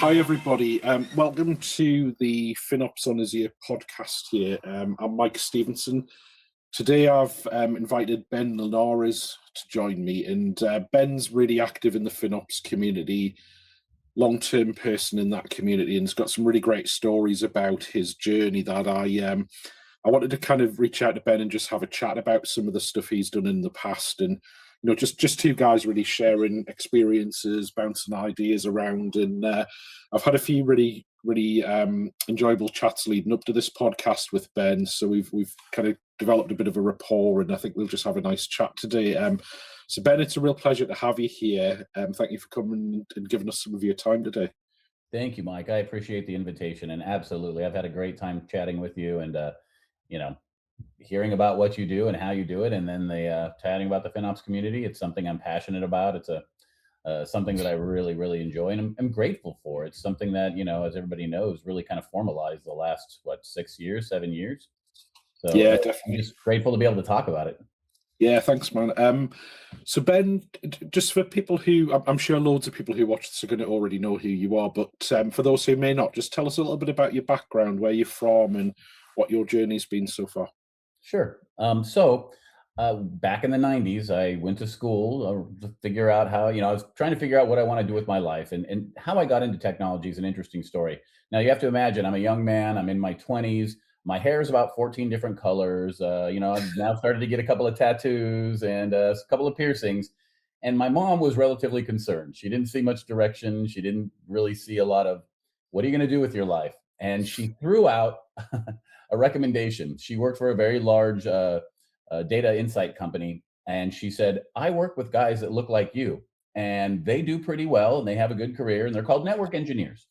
Hi, everybody. Welcome to the FinOps on Azure podcast here. I'm Mike Stevenson. Today, I've invited Ben Linares to join me, and Ben's really active in the FinOps community, long-term person in that community, and has got some really great stories about his journey that I wanted to kind of reach out to Ben and just have a chat about some of the stuff he's done in the past, and just two guys really sharing experiences, bouncing ideas around, and I've had a few really enjoyable chats leading up to this podcast with Ben. So we've kind of developed a bit of a rapport, and I think we'll just have a nice chat today. So Ben, it's a real pleasure to have you here. Thank you for coming and giving us some of your time today. Thank you, Mike. I appreciate the invitation, and absolutely, I've had a great time chatting with you, and hearing about what you do and how you do it, and then the chatting about the FinOps community. It's something I'm passionate about. It's something that I really enjoy, and I'm grateful for. It's something that, as everybody knows, really kind of formalized the last 6 years, 7 years. So Yeah, I'm definitely. just grateful to be able to talk about it. Yeah, thanks, man. So Ben, just for people who, I'm sure loads of people who watch this are going to already know who you are, but for those who may not, just tell us a little bit about your background, where you're from, and what your journey's been so far. Sure. Back in the 90s, I went to school to figure out how, I was trying to figure out what I want to do with my life, and how I got into technology is an interesting story. Now, you have to imagine, I'm a young man, I'm in my 20s. My hair is about 14 different colors. I've now started to get a couple of tattoos and a couple of piercings. And my mom was relatively concerned. She didn't see much direction. She didn't really see a lot of, what are you going to do with your life? And she threw out a recommendation. She worked for a very large data insight company. And she said, I work with guys that look like you, and they do pretty well, and they have a good career, and they're called network engineers.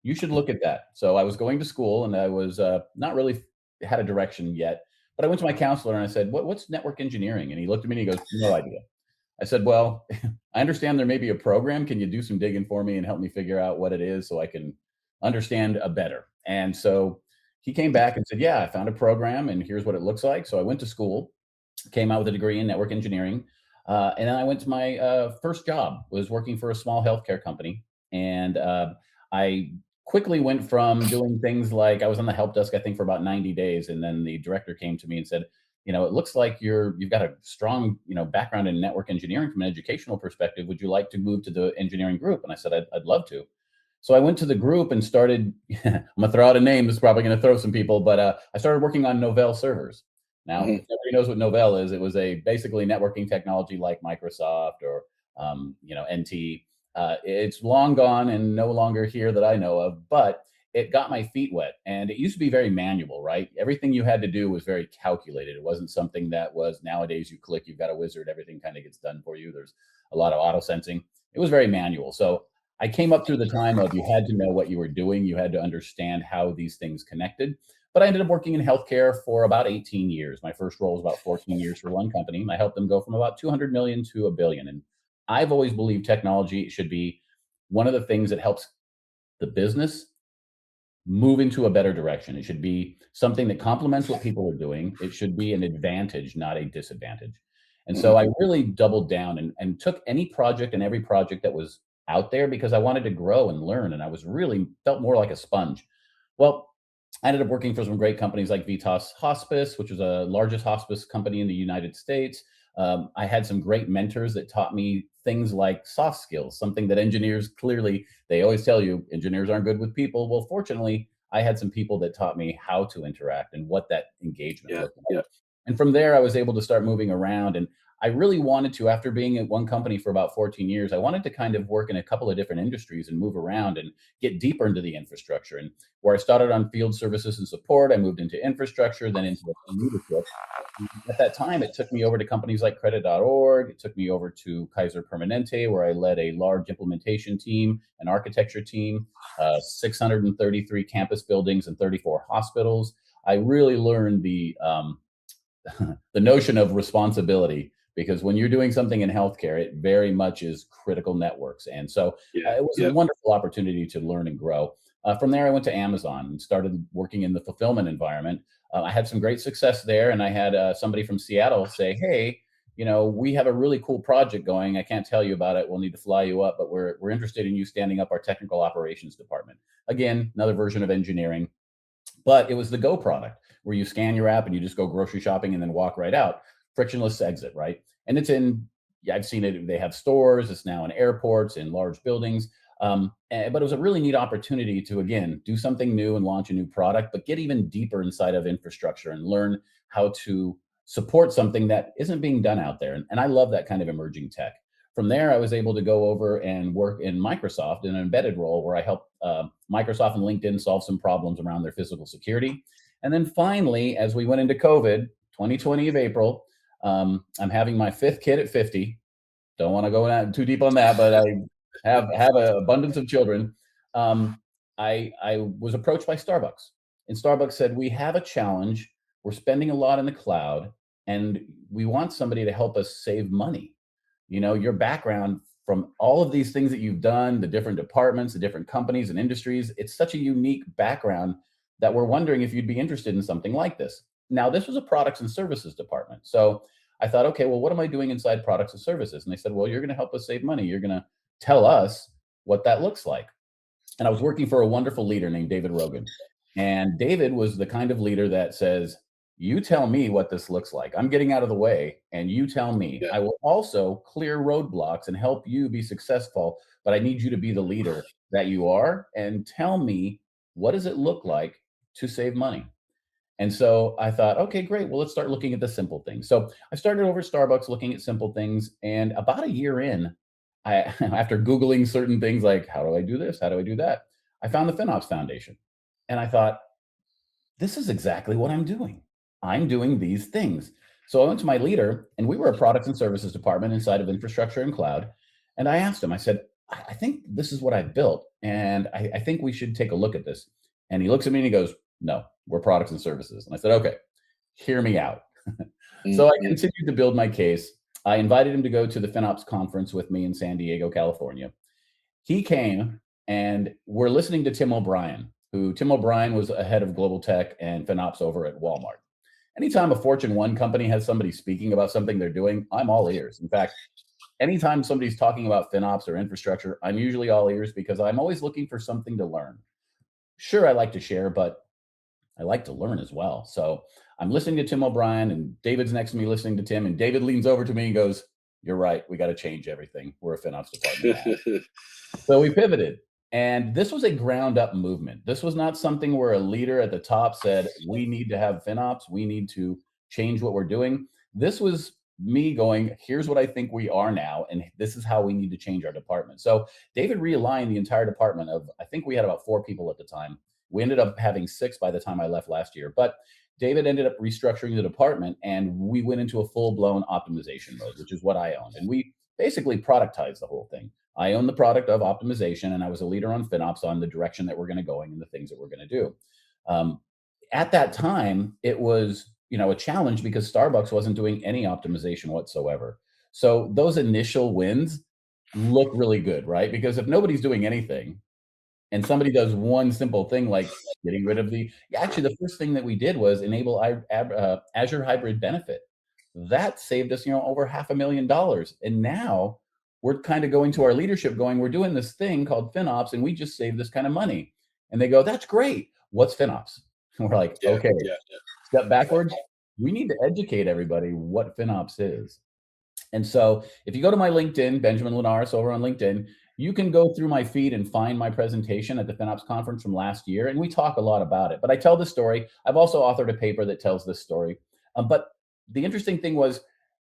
You should look at that. So I was going to school, and I was not really had a direction yet, but I went to my counselor and I said, what's network engineering? And he looked at me and he goes, no idea. I said, well, I understand there may be a program. Can you do some digging for me and help me figure out what it is so I can understand better? And so he came back and said, yeah, I found a program and here's what it looks like. So I went to school, came out with a degree in network engineering. And then I went to my first job, was working for a small healthcare company. And I quickly went from doing things like, I was on the help desk, I think, for about 90 days. And then the director came to me and said, it looks like you've got a strong, background in network engineering from an educational perspective. Would you like to move to the engineering group? And I said, I'd love to. So I went to the group and started, I'm gonna throw out a name that's probably gonna throw some people, but I started working on Novell servers. Now, if nobody knows what Novell is, it was a basically networking technology like Microsoft or, NT. It's long gone and no longer here that I know of, but it got my feet wet. And it used to be very manual, right? Everything you had to do was very calculated. It wasn't something that was nowadays you click, you've got a wizard, everything kind of gets done for you. There's a lot of auto sensing. It was very manual. So I came up through the time of, you had to know what you were doing. You had to understand how these things connected. But I ended up working in healthcare for about 18 years. My first role was about 14 years for one company. I helped them go from about 200 million to $1 billion. And I've always believed technology should be one of the things that helps the business move into a better direction. It should be something that complements what people are doing. It should be an advantage, not a disadvantage. And so I really doubled down and took any project and every project that was out there, because I wanted to grow and learn. And I was really felt more like a sponge. Well, I ended up working for some great companies like Vitas Hospice, which was the largest hospice company in the United States. I had some great mentors that taught me things like soft skills, something that engineers clearly, they always tell you engineers aren't good with people. Well, fortunately, I had some people that taught me how to interact and what that engagement looked like. And from there, I was able to start moving around. And I really wanted to, after being at one company for about 14 years, I wanted to kind of work in a couple of different industries and move around and get deeper into the infrastructure. And where I started on field services and support, I moved into infrastructure, then into leadership. At that time, it took me over to companies like credit.org. It took me over to Kaiser Permanente, where I led a large implementation team, an architecture team, 633 campus buildings and 34 hospitals. I really learned the notion of responsibility, because when you're doing something in healthcare, it very much is critical networks. And so it was a wonderful opportunity to learn and grow. From there, I went to Amazon and started working in the fulfillment environment. I had some great success there, and I had somebody from Seattle say, hey, we have a really cool project going. I can't tell you about it. We'll need to fly you up, but we're interested in you standing up our technical operations department. Again, another version of engineering, but it was the Go product where you scan your app and you just go grocery shopping and then walk right out. Frictionless exit, right? And it's yeah, I've seen it. They have stores. It's now in airports, in large buildings. But it was a really neat opportunity to, again, do something new and launch a new product, but get even deeper inside of infrastructure and learn how to support something that isn't being done out there. And I love that kind of emerging tech. From there, I was able to go over and work in Microsoft in an embedded role where I helped Microsoft and LinkedIn solve some problems around their physical security. And then finally, as we went into COVID, 2020 of April, I'm having my fifth kid at 50. Don't want to go too deep on that, but I have an abundance of children. I was approached by Starbucks, and Starbucks said, we have a challenge. We're spending a lot in the cloud, and we want somebody to help us save money. Your background from all of these things that you've done, the different departments, the different companies and industries, it's such a unique background that we're wondering if you'd be interested in something like this. Now, this was a products and services department. So I thought, okay, well, what am I doing inside products and services? And they said, well, you're going to help us save money. You're going to tell us what that looks like. And I was working for a wonderful leader named David Rogan. And David was the kind of leader that says, you tell me what this looks like. I'm getting out of the way and you tell me. Yeah. I will also clear roadblocks and help you be successful, but I need you to be the leader that you are and tell me, what does it look like to save money? And so I thought, okay, great. Well, let's start looking at the simple things. So I started over at Starbucks looking at simple things. And about a year in, after Googling certain things like, how do I do this? How do I do that? I found the FinOps Foundation. And I thought, this is exactly what I'm doing. I'm doing these things. So I went to my leader, and we were a products and services department inside of infrastructure and cloud. And I asked him, I said, I think this is what I've built. And I think we should take a look at this. And he looks at me and he goes, no, we're products and services. And I said, okay, hear me out. So I continued to build my case. I invited him to go to the FinOps conference with me in San Diego, California. He came, and we're listening to Tim O'Brien, Tim O'Brien was a head of global tech and FinOps over at Walmart. Anytime a Fortune 1 company has somebody speaking about something they're doing, I'm all ears. In fact, anytime somebody's talking about FinOps or infrastructure, I'm usually all ears because I'm always looking for something to learn. Sure, I like to share, but I like to learn as well. So I'm listening to Tim O'Brien, and David's next to me listening to Tim, and David leans over to me and goes, you're right, we got to change everything. We're a FinOps department now. So we pivoted. And this was a ground up movement. This was not something where a leader at the top said, we need to have FinOps. We need to change what we're doing. This was me going, here's what I think we are now. And this is how we need to change our department. So David realigned the entire department I think we had about 4 people at the time. We ended up having 6 by the time I left last year. But David ended up restructuring the department, and we went into a full blown optimization mode, which is what I owned. And we basically productized the whole thing. I own the product of optimization, and I was a leader on FinOps on the direction that we're going to go and the things that we're going to do. At that time, it was a challenge because Starbucks wasn't doing any optimization whatsoever. So those initial wins look really good, right? Because if nobody's doing anything and somebody does one simple thing like getting rid of the first thing that we did was enable Azure Hybrid Benefit. That saved us over $500,000. And now we're kind of going to our leadership going, we're doing this thing called FinOps, and we just saved this kind of money. And they go, that's great. What's FinOps? And we're like, okay, step backwards. We need to educate everybody what FinOps is. And so if you go to my LinkedIn, Benjamin Linares over on LinkedIn, you can go through my feed and find my presentation at the FinOps conference from last year. And we talk a lot about it, but I tell the story. I've also authored a paper that tells this story. But the interesting thing was,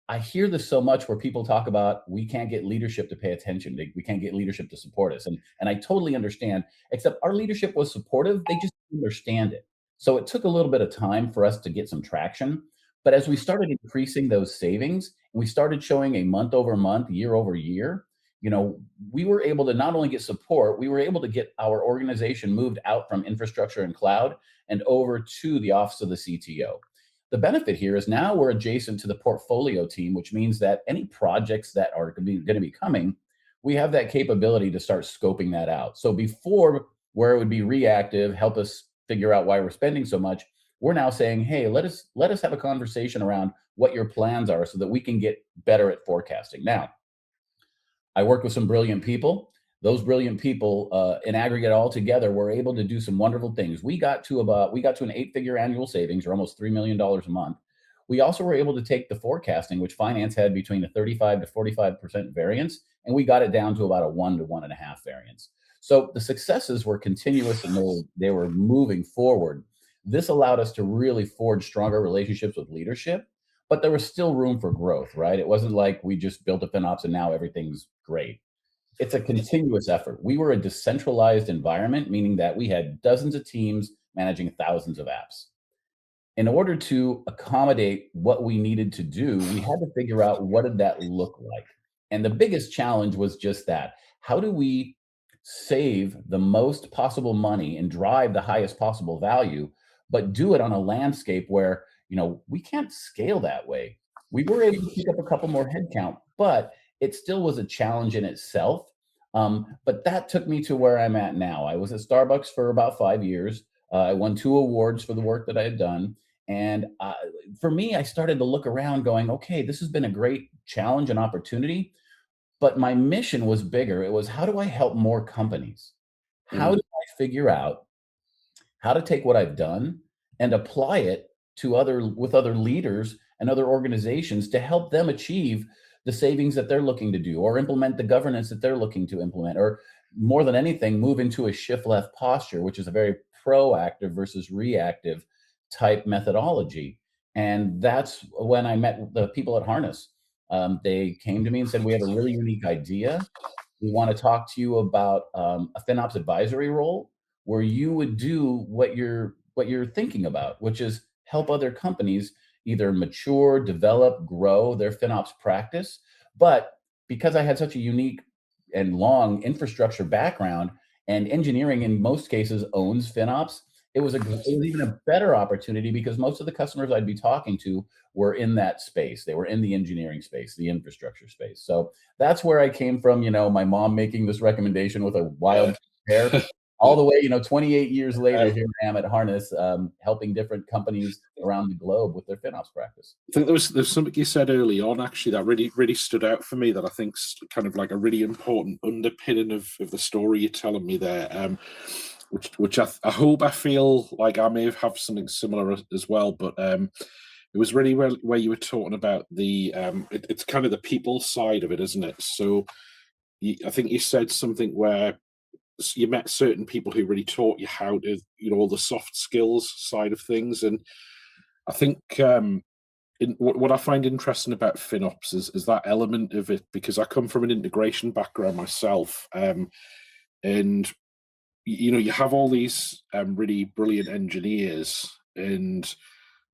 I hear this so much where people talk about, we can't get leadership to pay attention. We can't get leadership to support us. And I totally understand, except our leadership was supportive. They just didn't understand it. So it took a little bit of time for us to get some traction. But as we started increasing those savings, and we started showing a month over month, year over year, we were able to not only get support, we were able to get our organization moved out from infrastructure and cloud and over to the office of the CTO. The benefit here is now we're adjacent to the portfolio team, which means that any projects that are going to be coming, we have that capability to start scoping that out. So before, where it would be reactive, help us figure out why we're spending so much, we're now saying, hey, let us have a conversation around what your plans are so that we can get better at forecasting. Now, I work with some brilliant people. Those brilliant people, in aggregate, all together, were able to do some wonderful things. We got to an 8-figure annual savings, or almost $3 million a month. We also were able to take the forecasting, which finance had between a 35 to 45% variance, and we got it down to about a 1 to 1.5 variance. So the successes were continuous, and they were moving forward. This allowed us to really forge stronger relationships with leadership, but there was still room for growth, right? It wasn't like we just built a FinOps and now everything's great. It's a continuous effort. We were a decentralized environment, meaning that we had dozens of teams managing thousands of apps. In order to accommodate what we needed to do, we had to figure out what did that look like. And the biggest challenge was just that. How do we save the most possible money and drive the highest possible value, but do it on a landscape where, we can't scale that way? We were able to pick up a couple more headcount, but it still was a challenge in itself. But that took me to where I'm at now. I was at Starbucks for about 5 years. I won 2 awards for the work that I had done. And for me, I started to look around going, okay, this has been a great challenge and opportunity. But my mission was bigger. It was, how do I help more companies? How do I figure out how to take what I've done and apply it with other leaders and other organizations to help them achieve the savings that they're looking to do, or implement the governance that they're looking to implement, or more than anything, move into a shift left posture, which is a very proactive versus reactive type methodology. And that's when I met the people at Harness. They came to me and said, we have a really unique idea. We want to talk to you about a FinOps advisory role where you would do what you're thinking about, which is help other companies either mature, develop, grow their FinOps practice. But because I had such a unique and long infrastructure background, and engineering in most cases owns FinOps, it was even a better opportunity because most of the customers I'd be talking to were in that space. They were in the engineering space, the infrastructure space. So that's where I came from. My mom making this recommendation with a wild hair, all the way, 28 years later, here I am at Harness, helping different companies around the globe with their FinOps practice. I think there's something you said early on, actually, that really stood out for me, that I think's kind of like a really important underpinning of the story you're telling me there, which I feel like I may have something similar as well, but it was really where you were talking about it's kind of the people side of it, isn't it? So I think you said something where you met certain people who really taught you how to, all the soft skills side of things. And I think what I find interesting about FinOps is that element of it, because I come from an integration background myself. And, you have all these really brilliant engineers, and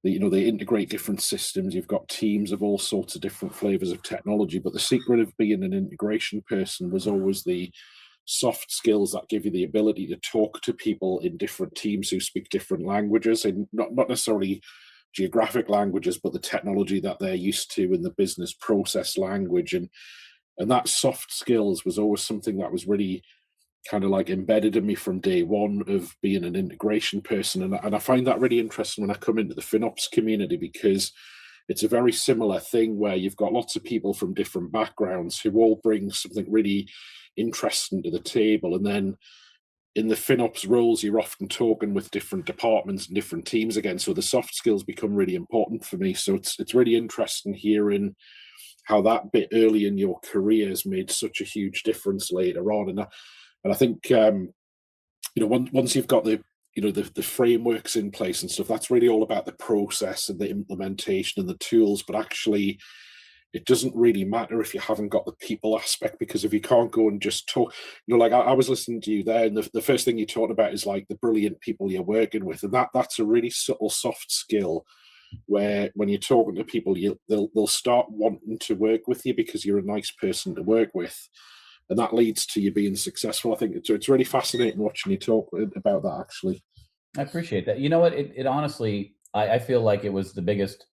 they integrate different systems. You've got teams of all sorts of different flavors of technology, but the secret of being an integration person was always the soft skills that give you the ability to talk to people in different teams who speak different languages, and not necessarily geographic languages, but the technology that they're used to in the business process language. And that soft skills was always something that was really kind of like embedded in me from day one of being an integration person. And I find that really interesting when I come into the FinOps community, because it's a very similar thing where you've got lots of people from different backgrounds who all bring something really interesting to the table. And then in the FinOps roles, you're often talking with different departments and different teams again. So the soft skills become really important for me. So it's really interesting hearing how that bit early in your career has made such a huge difference later on. And I think, once you've got the frameworks in place and stuff, that's really all about the process and the implementation and the tools. But actually, it doesn't really matter if you haven't got the people aspect, because if you can't go and just talk, like I was listening to you there, and the first thing you talked about is like the brilliant people you're working with, and that's a really subtle soft skill where when you're talking to people, they'll start wanting to work with you because you're a nice person to work with, and that leads to you being successful. I think it's really fascinating watching you talk about that, actually. I appreciate that. You know what? It honestly, I feel like it was the biggest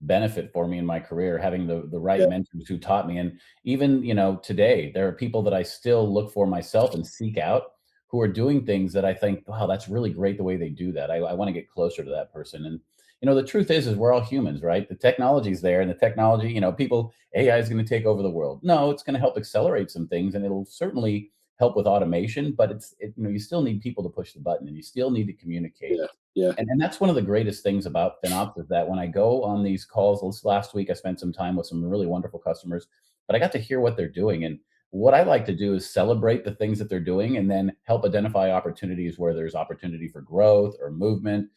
benefit for me in my career, having the right mentors who taught me. And even, today, there are people that I still look for myself and seek out who are doing things that I think, wow, that's really great the way they do that. I want to get closer to that person. And, The truth is we're all humans, right? The technology's there, and the technology, people, AI is going to take over the world. No, it's going to help accelerate some things, and it'll certainly help with automation, but you still need people to push the button, and you still need to communicate. Yeah, yeah. And that's one of the greatest things about FinOps is that when I go on these calls, this last week I spent some time with some really wonderful customers, but I got to hear what they're doing. And what I like to do is celebrate the things that they're doing and then help identify opportunities where there's opportunity for growth or movement.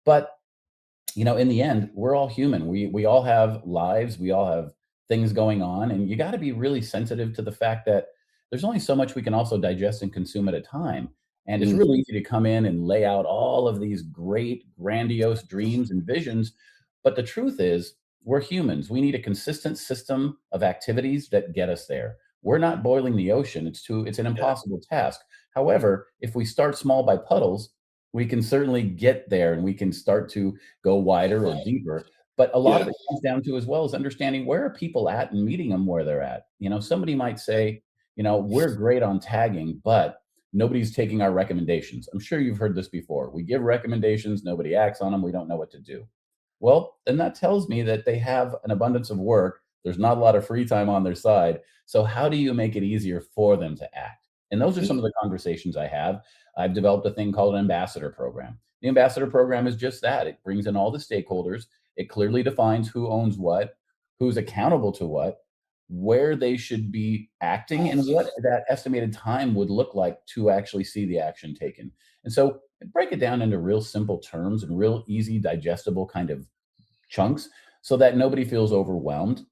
But in the end, we're all human. We all have lives. We all have things going on, and you got to be really sensitive to the fact that there's only so much we can also digest and consume at a time. And it's Mm, really easy to come in and lay out all of these great, grandiose dreams and visions. But the truth is, we're humans. We need a consistent system of activities that get us there. We're not boiling the ocean. It's an yeah, impossible task. However, if we start small by puddles, we can certainly get there and we can start to go wider or deeper. But a lot yeah, of it comes down to as well as understanding where are people at and meeting them where they're at. Somebody might say, we're great on tagging, but nobody's taking our recommendations. I'm sure you've heard this before. We give recommendations, nobody acts on them, we don't know what to do. Well, then that tells me that they have an abundance of work. There's not a lot of free time on their side. So how do you make it easier for them to act? And those are some of mm, the conversations I have. I've developed a thing called an ambassador program. The ambassador program is just that. It brings in all the stakeholders. It clearly defines who owns what, who's accountable to what, where they should be acting, and what that estimated time would look like to actually see the action taken. And so break it down into real simple terms and real easy, digestible kind of chunks so that nobody feels overwhelmed,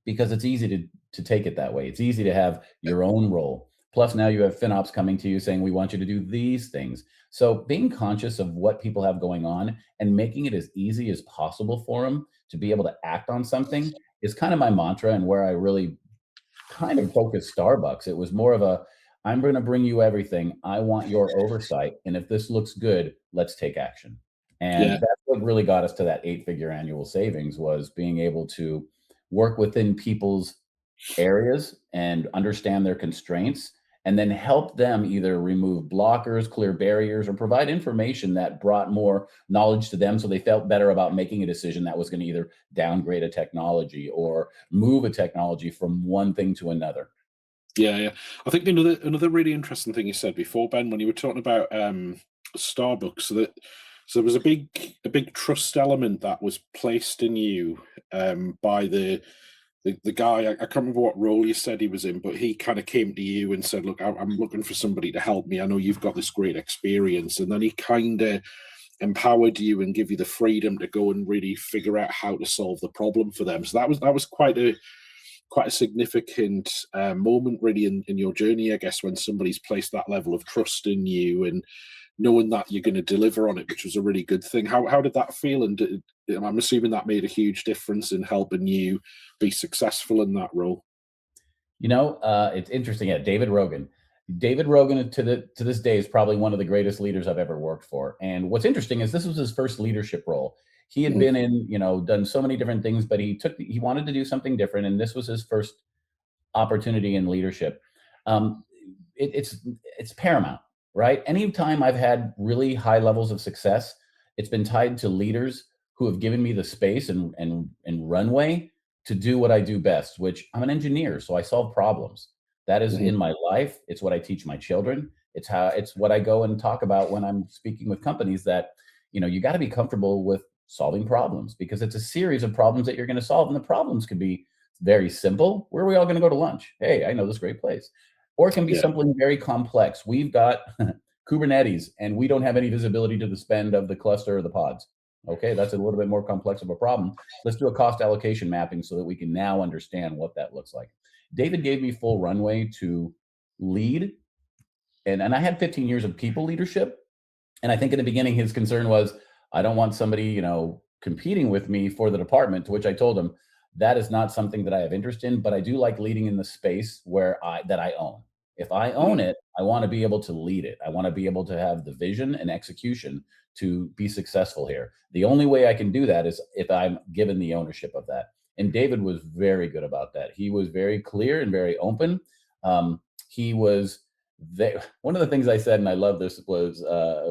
because it's easy to take it that way. It's easy to have your own role. Plus, now you have FinOps coming to you saying, we want you to do these things. So being conscious of what people have going on and making it as easy as possible for them to be able to act on something is kind of my mantra, and where I really kind of focused Starbucks. It was more of a, I'm going to bring you everything. I want your oversight. And if this looks good, let's take action. And yeah, that's what really got us to that 8-figure annual savings, was being able to work within people's areas and understand their constraints, and then help them either remove blockers, clear barriers, or provide information that brought more knowledge to them so they felt better about making a decision that was going to either downgrade a technology or move a technology from one thing to another. yeah, yeah. I think another really interesting thing you said before, Ben, when you were talking about Starbucks, so there was a big trust element that was placed in you by the guy. I can't remember what role you said he was in, but he kind of came to you and said, "Look, I'm looking for somebody to help me. I know you've got this great experience," and then he kind of empowered you and give you the freedom to go and really figure out how to solve the problem for them. So that was quite a significant moment really in your journey, I guess, when somebody's placed that level of trust in you and knowing that you're going to deliver on it, which was a really good thing. How did that feel? And I'm assuming that made a huge difference in helping you be successful in that role. It's interesting. Yeah, David Rogan. David Rogan to this day is probably one of the greatest leaders I've ever worked for. And what's interesting is this was his first leadership role. He had Mm, been in, done so many different things, but he wanted to do something different, and this was his first opportunity in leadership. Um, it's paramount, right? Anytime I've had really high levels of success, it's been tied to leaders who have given me the space and runway to do what I do best, which I'm an engineer, so I solve problems. That is mhm. in my life. It's what I teach my children. It's what I go and talk about when I'm speaking with companies, that you got to be comfortable with solving problems, because it's a series of problems that you're going to solve, and the problems could be very simple. Where are we all going to go to lunch? Hey, I know this great place. Or it can be Yeah, something very complex. We've got Kubernetes, and we don't have any visibility to the spend of the cluster or the pods. Okay, that's a little bit more complex of a problem. Let's do a cost allocation mapping so that we can now understand what that looks like. David gave me full runway to lead, and I had 15 years of people leadership. And I think in the beginning, his concern was, I don't want somebody, competing with me for the department, to which I told him, that is not something that I have interest in, but I do like leading in the space that I own. If I own mm, it, I want to be able to lead it. I want to be able to have the vision and execution to be successful here. The only way I can do that is if I'm given the ownership of that. And David was very good about that. He was very clear and very open. He was one of the things I said, and I love this, was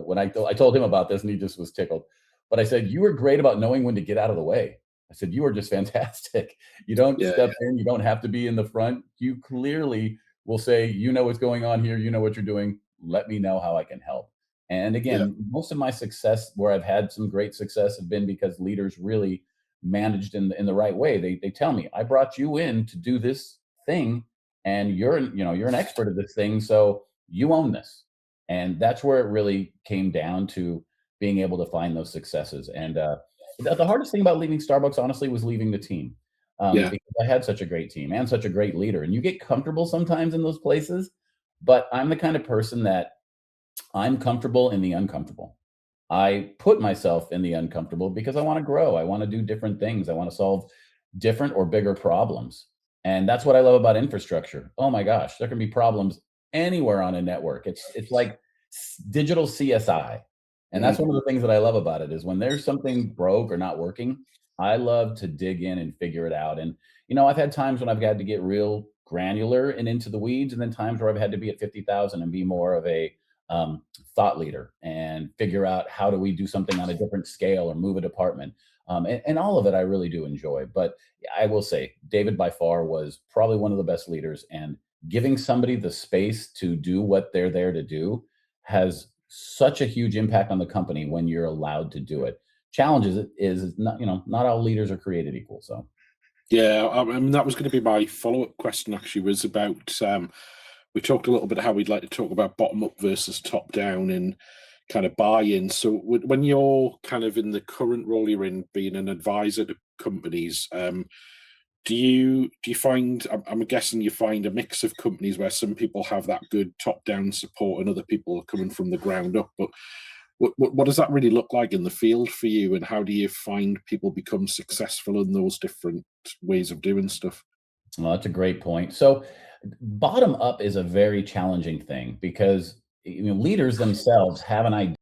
when I told him about this, and he just was tickled. But I said, you were great about knowing when to get out of the way. I said, you are just fantastic. You don't Yeah, step in, you don't have to be in the front. You clearly will say, you know what's going on here, you know what you're doing. Let me know how I can help. And yeah, again, most of my success, where I've had some great success, have been because leaders really managed in the right way. They tell me, I brought you in to do this thing, and you're an expert at this thing, so you own this. And that's where it really came down to being able to find those successes. And the hardest thing about leaving Starbucks, honestly, was leaving the team, yeah, because I had such a great team and such a great leader. And you get comfortable sometimes in those places, but I'm the kind of person that I'm comfortable in the uncomfortable. I put myself in the uncomfortable because I want to grow. I want to do different things. I want to solve different or bigger problems. And that's what I love about infrastructure. Oh my gosh, there can be problems anywhere on a network. It's like digital CSI. And mhm, that's one of the things that I love about it is when there's something broke or not working, I love to dig in and figure it out. And I've had times when I've had to get real granular and into the weeds, and then times where I've had to be at 50,000 and be more of a um, thought leader and figure out how do we do something on a different scale or move a department. And all of it I really do enjoy. But I will say, David by far was probably one of the best leaders. And giving somebody the space to do what they're there to do has such a huge impact on the company when you're allowed to do it. Challenges is not, not all leaders are created equal. So yeah. I mean, that was going to be my follow-up question. Actually, was about we talked a little bit how we'd like to talk about bottom up versus top down and kind of buy-in. So when you're kind of in the current role you're in, being an advisor to companies, do you find? I'm guessing you find a mix of companies where some people have that good top-down support and other people are coming from the ground up. But what does that really look like in the field for you, and how do you find people become successful in those different ways of doing stuff? well, that's a great point. So bottom up is a very challenging thing because leaders themselves have an idea